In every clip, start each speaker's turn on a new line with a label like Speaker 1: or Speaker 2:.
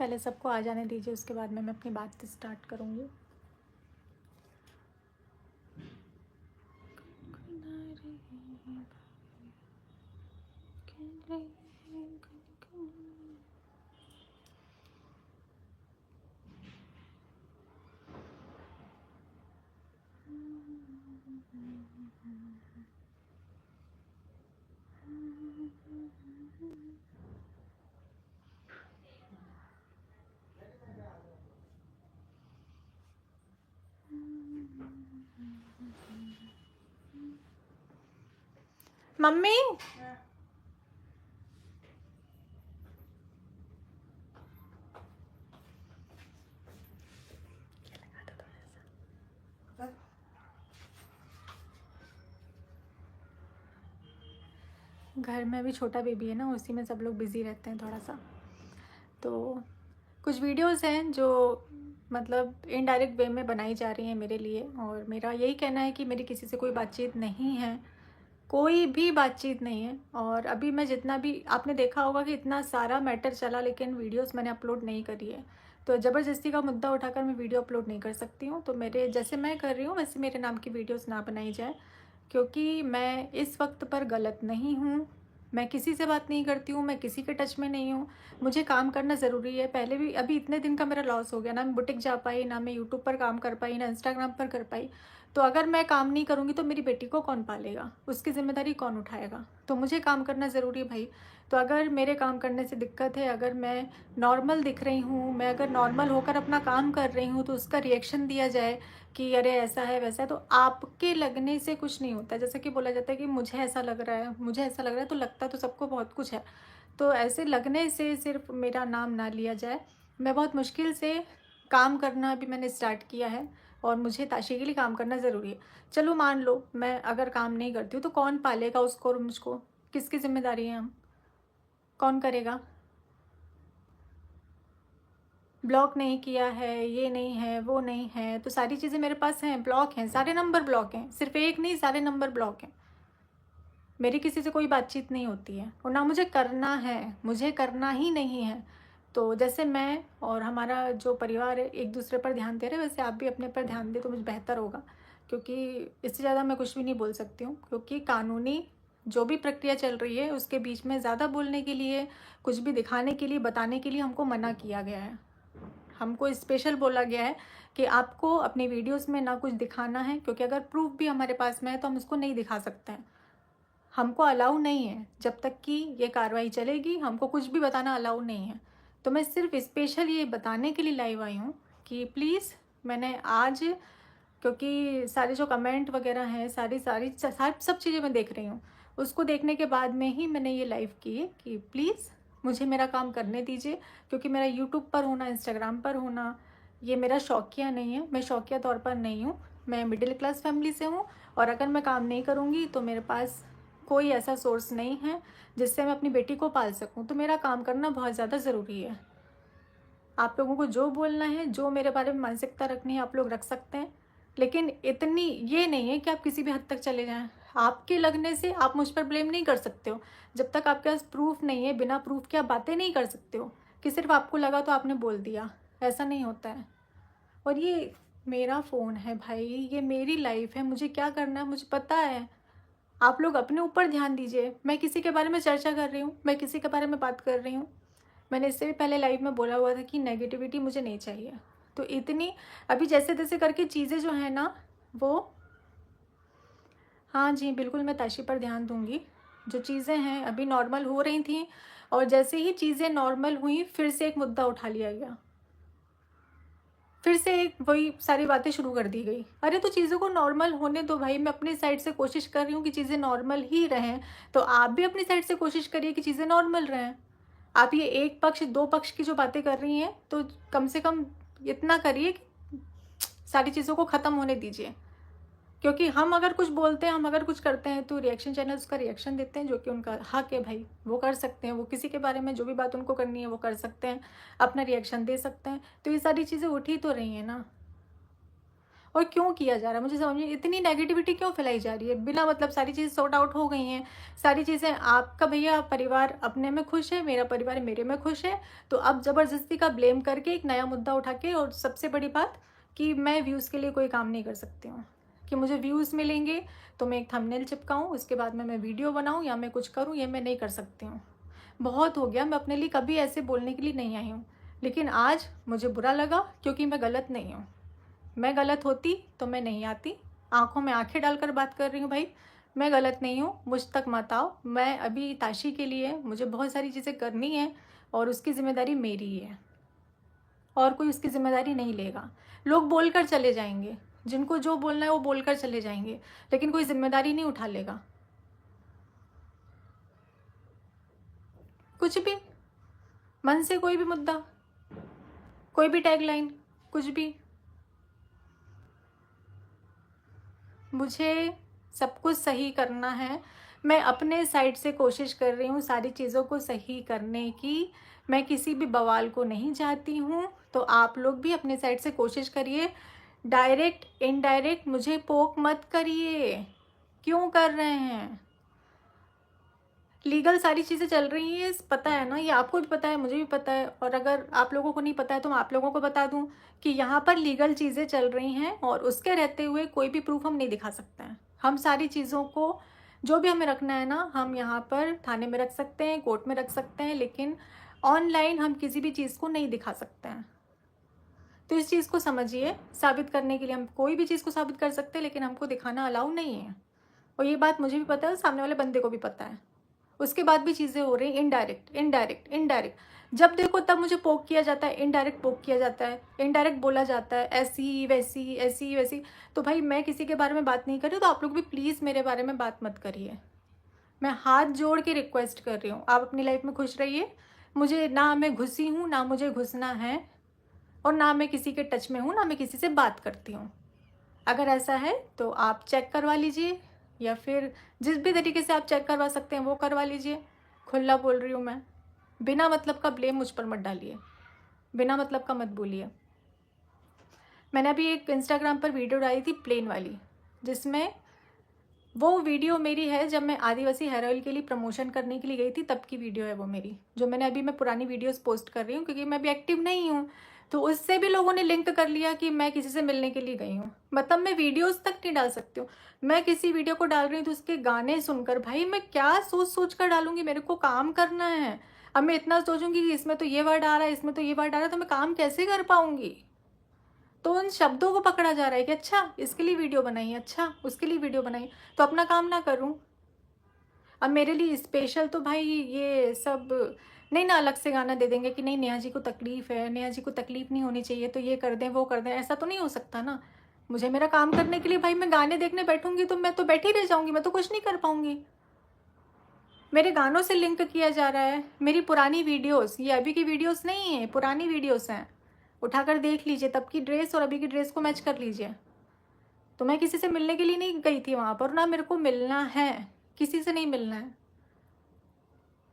Speaker 1: पहले सबको आ जाने दीजिए, उसके बाद में मैं अपनी बात स्टार्ट करूँगी। मम्मी घर में अभी छोटा बेबी है ना, उसी में सब लोग बिज़ी रहते हैं थोड़ा सा। तो कुछ वीडियोस हैं जो मतलब इनडायरेक्ट वे में बनाई जा रही हैं मेरे लिए, और मेरा यही कहना है कि मेरी किसी से कोई बातचीत नहीं है, कोई भी बातचीत नहीं है। और अभी मैं जितना भी, आपने देखा होगा कि इतना सारा मैटर चला, लेकिन वीडियोस मैंने अपलोड नहीं करी है। तो ज़बरदस्ती का मुद्दा उठाकर मैं वीडियो अपलोड नहीं कर सकती हूँ। तो मेरे जैसे मैं कर रही हूँ वैसे मेरे नाम की वीडियोस ना बनाई जाए, क्योंकि मैं इस वक्त पर गलत नहीं हूँ। मैं किसी से बात नहीं करती हूँ, मैं किसी के टच में नहीं हूँ। मुझे काम करना ज़रूरी है। पहले भी अभी इतने दिन का मेरा लॉस हो गया, ना मैं बुटीक जा पाई, ना मैं यूट्यूब पर काम कर पाई, ना इंस्टाग्राम पर कर पाई। तो अगर मैं काम नहीं करूँगी तो मेरी बेटी को कौन पालेगा, उसकी ज़िम्मेदारी कौन उठाएगा? तो मुझे काम करना ज़रूरी है भाई। तो अगर मेरे काम करने से दिक्कत है, अगर मैं नॉर्मल दिख रही हूँ, मैं अगर नॉर्मल होकर अपना काम कर रही हूँ, तो उसका रिएक्शन दिया जाए कि अरे ऐसा है वैसा है, तो आपके लगने से कुछ नहीं होता। जैसे कि बोला जाता है कि मुझे ऐसा लग रहा है, मुझे ऐसा लग रहा है, तो लगता तो सबको बहुत कुछ है। तो ऐसे लगने से सिर्फ मेरा नाम ना लिया जाए। मैं बहुत मुश्किल से काम करना अभी मैंने स्टार्ट किया है, और मुझे ताशी के लिए काम करना ज़रूरी है। चलो मान लो मैं अगर काम नहीं करती हूँ तो कौन पालेगा उसको और मुझको? किसकी जिम्मेदारी है? हम कौन करेगा? ब्लॉक नहीं किया है, ये नहीं है, वो नहीं है, तो सारी चीज़ें मेरे पास हैं, ब्लॉक हैं, सारे नंबर ब्लॉक हैं, सिर्फ एक नहीं सारे नंबर ब्लॉक हैं। मेरी किसी से कोई बातचीत नहीं होती है, और ना मुझे करना है, मुझे करना ही नहीं है। तो जैसे मैं और हमारा जो परिवार है एक दूसरे पर ध्यान दे रहे हैं, वैसे आप भी अपने पर ध्यान दें तो मुझे बेहतर होगा। क्योंकि इससे ज़्यादा मैं कुछ भी नहीं बोल सकती हूँ, क्योंकि कानूनी जो भी प्रक्रिया चल रही है उसके बीच में ज़्यादा बोलने के लिए, कुछ भी दिखाने के लिए, बताने के लिए हमको मना किया गया है। हमको स्पेशल बोला गया है कि आपको अपनी वीडियोस में ना कुछ दिखाना है, क्योंकि अगर प्रूफ भी हमारे पास में है तो हम उसको नहीं दिखा सकते हैं। हमको अलाउ नहीं है, जब तक कि ये कार्रवाई चलेगी हमको कुछ भी बताना अलाउ नहीं है। तो मैं सिर्फ स्पेशल ये बताने के लिए लाइव आई हूँ कि प्लीज़, मैंने आज, क्योंकि सारे जो कमेंट वगैरह हैं, सारी सारी सब चीज़ें मैं देख रही हूँ, उसको देखने के बाद में ही मैंने ये लाइव की है कि प्लीज़ मुझे मेरा काम करने दीजिए। क्योंकि मेरा यूट्यूब पर होना, इंस्टाग्राम पर होना, ये मेरा शौकिया नहीं है, मैं शौकिया तौर पर नहीं हूँ। मैं मिडिल क्लास फैमिली से हूँ, और अगर मैं काम नहीं करूँगी तो मेरे पास कोई ऐसा सोर्स नहीं है जिससे मैं अपनी बेटी को पाल सकूं। तो मेरा काम करना बहुत ज़्यादा ज़रूरी है। आप लोगों को जो बोलना है, जो मेरे बारे में मानसिकता रखनी है, आप लोग रख सकते हैं, लेकिन इतनी ये नहीं है कि आप किसी भी हद तक चले जाएं। आपके लगने से आप मुझ पर ब्लेम नहीं कर सकते हो। जब तक आपके पास प्रूफ नहीं है, बिना प्रूफ के आप बातें नहीं कर सकते हो कि सिर्फ आपको लगा तो आपने बोल दिया। ऐसा नहीं होता है। और ये मेरा फ़ोन है भाई, ये मेरी लाइफ है, मुझे क्या करना है मुझे पता है। आप लोग अपने ऊपर ध्यान दीजिए। मैं किसी के बारे में चर्चा कर रही हूँ, मैं किसी के बारे में बात कर रही हूँ? मैंने इससे भी पहले लाइव में बोला हुआ था कि नेगेटिविटी मुझे नहीं चाहिए। तो इतनी अभी जैसे तैसे करके चीज़ें जो है ना वो, हाँ जी बिल्कुल मैं ताशी पर ध्यान दूंगी। जो चीज़ें हैं अभी नॉर्मल हो रही थी, और जैसे ही चीज़ें नॉर्मल हुई फिर से एक मुद्दा उठा लिया गया, फिर से एक वही सारी बातें शुरू कर दी गई। अरे तो चीज़ों को नॉर्मल होने दो भाई, मैं अपनी साइड से कोशिश कर रही हूँ कि चीज़ें नॉर्मल ही रहें, तो आप भी अपनी साइड से कोशिश करिए कि चीज़ें नॉर्मल रहें। आप ये एक पक्ष दो पक्ष की जो बातें कर रही हैं, तो कम से कम इतना करिए कि सारी चीज़ों को ख़त्म होने दीजिए। क्योंकि हम अगर कुछ बोलते हैं, हम अगर कुछ करते हैं, तो रिएक्शन चैनल उसका रिएक्शन देते हैं, जो कि उनका हक है भाई, वो कर सकते हैं। वो किसी के बारे में जो भी बात उनको करनी है वो कर सकते हैं, अपना रिएक्शन दे सकते हैं। तो ये सारी चीज़ें उठी तो रही हैं ना। और क्यों किया जा रहा है मुझे समझ में, इतनी नेगेटिविटी क्यों फैलाई जा रही है बिना मतलब। सारी चीज़ें सॉर्ट आउट हो गई हैं, सारी चीज़ें, आपका भैया परिवार अपने में खुश है, मेरा परिवार मेरे में खुश है, तो अब ज़बरदस्ती का ब्लेम करके एक नया मुद्दा उठा के, और सबसे बड़ी बात कि मैं व्यूज़ के लिए कोई काम नहीं कर सकती हूँ, कि मुझे व्यूज़ मिलेंगे तो मैं एक थंबनेल चिपकाऊँ, उसके बाद में मैं वीडियो बनाऊँ या मैं कुछ करूँ, ये मैं नहीं कर सकती हूँ। बहुत हो गया, मैं अपने लिए कभी ऐसे बोलने के लिए नहीं आई हूँ, लेकिन आज मुझे बुरा लगा क्योंकि मैं गलत नहीं हूँ। मैं गलत होती तो मैं नहीं आती, आंखों में आंखें डालकर बात कर रही हूँ भाई, मैं गलत नहीं हूँ, मुझ तक मत आओ। मैं अभी ताशी के लिए मुझे बहुत सारी चीज़ें करनी है और उसकी ज़िम्मेदारी मेरी ही है, और कोई उसकी ज़िम्मेदारी नहीं लेगा। लोग बोलकर चले जाएंगे, जिनको जो बोलना है वो बोलकर चले जाएंगे, लेकिन कोई जिम्मेदारी नहीं उठा लेगा। कुछ भी मन से, कोई भी मुद्दा, कोई भी टैगलाइन, कुछ भी, मुझे सब कुछ सही करना है। मैं अपने साइड से कोशिश कर रही हूँ सारी चीज़ों को सही करने की, मैं किसी भी बवाल को नहीं चाहती हूँ। तो आप लोग भी अपने साइड से कोशिश करिए, डायरेक्ट इनडायरेक्ट मुझे पोक मत करिए। क्यों कर रहे हैं? लीगल सारी चीज़ें चल रही हैं, पता है ना, ये आपको भी पता है, मुझे भी पता है, और अगर आप लोगों को नहीं पता है तो मैं आप लोगों को बता दूं कि यहाँ पर लीगल चीज़ें चल रही हैं, और उसके रहते हुए कोई भी प्रूफ हम नहीं दिखा सकते हैं। हम सारी चीज़ों को, जो भी हमें रखना है ना, हम यहाँ पर थाने में रख सकते हैं, कोर्ट में रख सकते हैं, लेकिन ऑनलाइन हम किसी भी चीज़ को नहीं दिखा सकते हैं। तो इस चीज़ को समझिए, साबित करने के लिए हम कोई भी चीज़ को साबित कर सकते हैं, लेकिन हमको दिखाना अलाउ नहीं है। और ये बात मुझे भी पता है, सामने वाले बंदे को भी पता है। उसके बाद भी चीज़ें हो रही इनडायरेक्ट इनडायरेक्ट इनडायरेक्ट, जब देखो तब मुझे पोक किया जाता है, इनडायरेक्ट पोक किया जाता है, इनडायरेक्ट बोला जाता है, ऐसी वैसी ऐसी वैसी। तो भाई मैं किसी के बारे में बात नहीं कर रही, तो आप लोग भी प्लीज़ मेरे बारे में बात मत करिए। मैं हाथ जोड़ के रिक्वेस्ट कर रही हूँ, आप अपनी लाइफ में खुश रहिए। मुझे ना मैं घुसी हूँ, ना मुझे घुसना है, और ना मैं किसी के टच में हूँ, ना मैं किसी से बात करती हूँ। अगर ऐसा है तो आप चेक करवा लीजिए, या फिर जिस भी तरीके से आप चेक करवा सकते हैं वो करवा लीजिए। खुला बोल रही हूँ मैं, बिना मतलब का ब्लेम मुझ पर मत डालिए, बिना मतलब का मत बोलिए। मैंने अभी एक इंस्टाग्राम पर वीडियो डाली थी प्लेन वाली, जिसमें वो वीडियो मेरी है जब मैं आदिवासी हेयर ऑयल के लिए प्रमोशन करने के लिए गई थी, तब की वीडियो है वो मेरी, जो मैंने अभी मैं पुरानी वीडियोस पोस्ट कर रही हूँ क्योंकि मैं अभी एक्टिव नहीं हूँ। तो उससे भी लोगों ने लिंक कर लिया कि मैं किसी से मिलने के लिए गई हूँ। मतलब मैं वीडियोस तक नहीं डाल सकती हूँ। मैं किसी वीडियो को डाल रही हूँ तो उसके गाने सुनकर, भाई मैं क्या सोच सोच कर डालूंगी, मेरे को काम करना है। अब मैं इतना सोचूंगी कि इसमें तो ये वर्ड आ रहा है, इसमें तो ये वर्ड आ रहा है, तो मैं काम कैसे कर पाऊंगी? तो उन शब्दों को पकड़ा जा रहा है कि अच्छा इसके लिए वीडियो बनाई, अच्छा उसके लिए वीडियो बनाई, तो अपना काम ना करूं। अब मेरे लिए स्पेशल तो भाई ये सब नहीं ना, अलग से गाना दे देंगे कि नहीं नेहा जी को तकलीफ है, नेहा जी को तकलीफ नहीं होनी चाहिए, तो ये कर दें वो कर दें, ऐसा तो नहीं हो सकता ना। मुझे मेरा काम करने के लिए, भाई मैं गाने देखने बैठूंगी तो मैं तो बैठी रह जाऊंगी, मैं तो कुछ नहीं कर पाऊंगी। मेरे गानों से लिंक किया जा रहा है, मेरी पुरानी वीडियोस, ये अभी की वीडियोस नहीं है, पुरानी वीडियोस हैं, उठाकर देख लीजिए, तब की ड्रेस और अभी की ड्रेस को मैच कर लीजिए। तो मैं किसी से मिलने के लिए नहीं गई थी वहाँ पर, ना मेरे को मिलना है, किसी से नहीं मिलना है।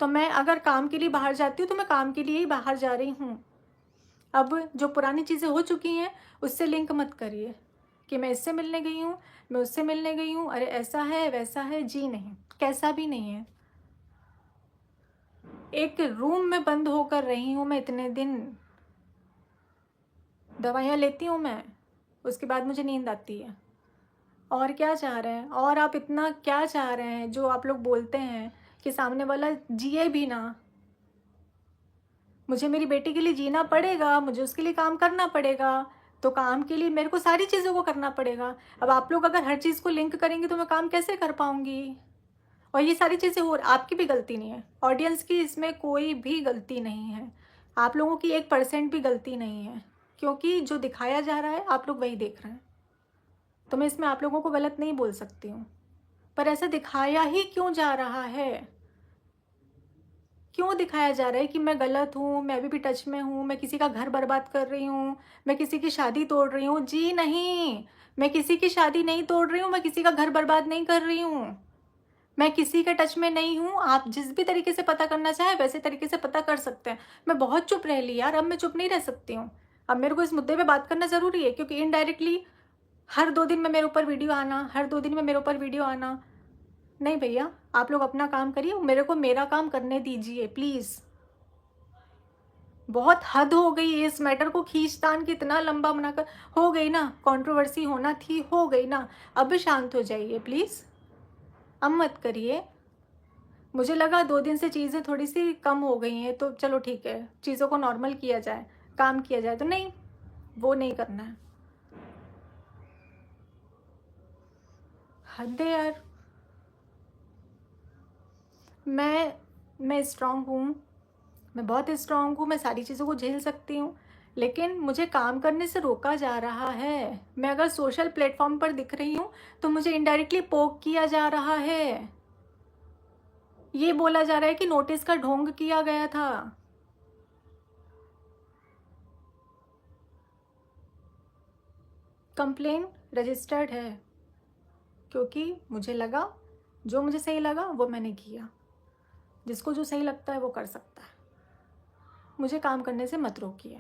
Speaker 1: तो मैं अगर काम के लिए बाहर जाती हूँ तो मैं काम के लिए ही बाहर जा रही हूँ। अब जो पुरानी चीज़ें हो चुकी हैं उससे लिंक मत करिए कि मैं इससे मिलने गई हूँ, मैं उससे मिलने गई हूँ, अरे ऐसा है वैसा है, जी नहीं, कैसा भी नहीं है। एक रूम में बंद होकर रही हूँ मैं इतने दिन, दवाइयाँ लेती हूँ मैं, उसके बाद मुझे नींद आती है। और क्या चाह रहे हैं? और आप इतना क्या चाह रहे हैं जो आप लोग बोलते हैं कि सामने वाला जिए भी ना? मुझे मेरी बेटी के लिए जीना पड़ेगा, मुझे उसके लिए काम करना पड़ेगा, तो काम के लिए मेरे को सारी चीज़ों को करना पड़ेगा। अब आप लोग अगर हर चीज़ को लिंक करेंगे तो मैं काम कैसे कर पाऊंगी? और ये सारी चीज़ें हो, आपकी भी गलती नहीं है, ऑडियंस की इसमें कोई भी गलती नहीं है, आप लोगों की 1% भी गलती नहीं है, क्योंकि जो दिखाया जा रहा है आप लोग वही देख रहे हैं। तो मैं इसमें आप लोगों को गलत नहीं बोल सकती हूँ, पर ऐसा दिखाया ही क्यों जा रहा है? क्यों दिखाया जा रहा है कि मैं गलत हूँ, मैं अभी भी टच में हूँ, मैं किसी का घर बर्बाद कर रही हूँ, मैं किसी की शादी तोड़ रही हूँ? जी नहीं, मैं किसी की शादी नहीं तोड़ रही हूँ, मैं किसी का घर बर्बाद नहीं कर रही हूँ, मैं किसी के टच में नहीं हूँ। आप जिस भी तरीके से पता करना चाहे वैसे तरीके से पता कर सकते हैं। मैं बहुत चुप रह ली यार, अब मैं चुप नहीं रह सकती हूँ, अब मेरे को इस मुद्दे पे बात करना ज़रूरी है, क्योंकि इनडायरेक्टली हर 2 दिन में मेरे ऊपर वीडियो आना, हर 2 दिन में मेरे ऊपर वीडियो आना, नहीं भैया, आप लोग अपना काम करिए, मेरे को मेरा काम करने दीजिए प्लीज़। बहुत हद हो गई है इस मैटर को खींचतान कितना लंबा बनाकर। हो गई ना, कंट्रोवर्सी होना थी, हो गई ना, अब शांत हो जाइए प्लीज़, अब मत करिए। मुझे लगा 2 दिन से चीज़ें थोड़ी सी कम हो गई हैं तो चलो ठीक है, चीज़ों को नॉर्मल किया जाए, काम किया जाए, तो नहीं, वो नहीं करना है। हद है यार। मैं स्ट्रांग हूँ, मैं बहुत स्ट्रांग हूँ, मैं सारी चीज़ों को झेल सकती हूँ, लेकिन मुझे काम करने से रोका जा रहा है। मैं अगर सोशल प्लेटफॉर्म पर दिख रही हूँ तो मुझे इनडायरेक्टली पोक किया जा रहा है। ये बोला जा रहा है कि नोटिस का ढोंग किया गया था। कंप्लेन रजिस्टर्ड है, क्योंकि मुझे लगा, जो मुझे सही लगा वो मैंने किया। जिसको जो सही लगता है वो कर सकता है। मुझे काम करने से मत रोकिए।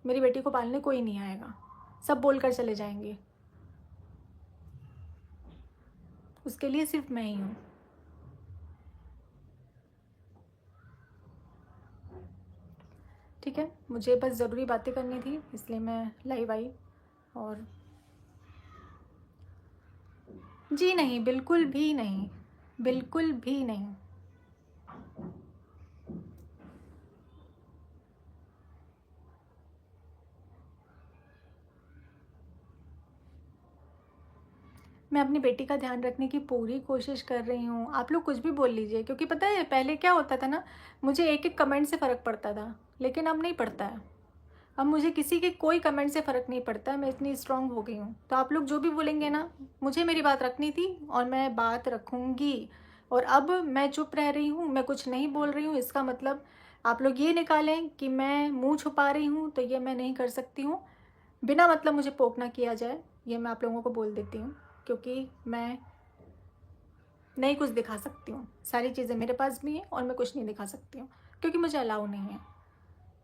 Speaker 1: मेरी बेटी को पालने कोई नहीं आएगा, सब बोलकर चले जाएंगे, उसके लिए सिर्फ मैं ही हूँ। ठीक है, मुझे बस ज़रूरी बातें करनी थी, इसलिए मैं लाइव आई। और जी नहीं, बिल्कुल भी नहीं, बिल्कुल भी नहीं। मैं अपनी बेटी का ध्यान रखने की पूरी कोशिश कर रही हूँ। आप लोग कुछ भी बोल लीजिए, क्योंकि पता है पहले क्या होता था ना, मुझे एक एक कमेंट से फ़र्क पड़ता था, लेकिन अब नहीं पड़ता है। अब मुझे किसी के कोई कमेंट से फ़र्क नहीं पड़ता है, मैं इतनी स्ट्रांग हो गई हूँ। तो आप लोग जो भी बोलेंगे ना, मुझे मेरी बात रखनी थी और मैं बात रखूँगी। और अब मैं चुप रह रही हूँ, मैं कुछ नहीं बोल रही हूँ, इसका मतलब आप लोग ये निकालें कि मैं मुँह छुपा रही हूँ, तो ये मैं नहीं कर सकती हूँ। बिना मतलब मुझे पोक ना किया जाए, ये मैं आप लोगों को बोल देती हूँ, क्योंकि मैं नहीं कुछ दिखा सकती हूँ। सारी चीज़ें मेरे पास भी हैं और मैं कुछ नहीं दिखा सकती हूँ, क्योंकि मुझे अलाउ नहीं है।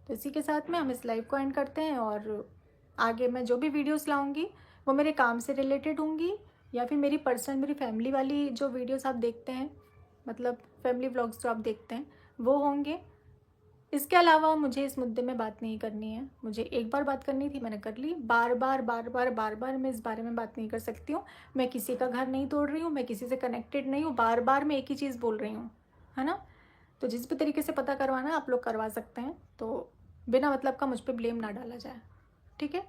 Speaker 1: तो इसी के साथ में हम इस लाइव को एंड करते हैं, और आगे मैं जो भी वीडियोस लाऊंगी वो मेरे काम से रिलेटेड होंगी, या फिर मेरी पर्सनल, मेरी फैमिली वाली जो वीडियोस आप देखते हैं, मतलब फैमिली व्लॉग्स जो आप देखते हैं, वो होंगे। इसके अलावा मुझे इस मुद्दे में बात नहीं करनी है। मुझे एक बार बात करनी थी, मैंने कर ली। बार बार बार बार बार बार मैं इस बारे में बात नहीं कर सकती हूँ। मैं किसी का घर नहीं तोड़ रही हूँ, मैं किसी से कनेक्टेड नहीं हूँ, बार बार मैं एक ही चीज़ बोल रही हूँ, है ना। तो जिस भी तरीके से पता करवाना है आप लोग करवा सकते हैं, तो बिना मतलब का मुझ पर ब्लेम ना डाला जाए, ठीक है।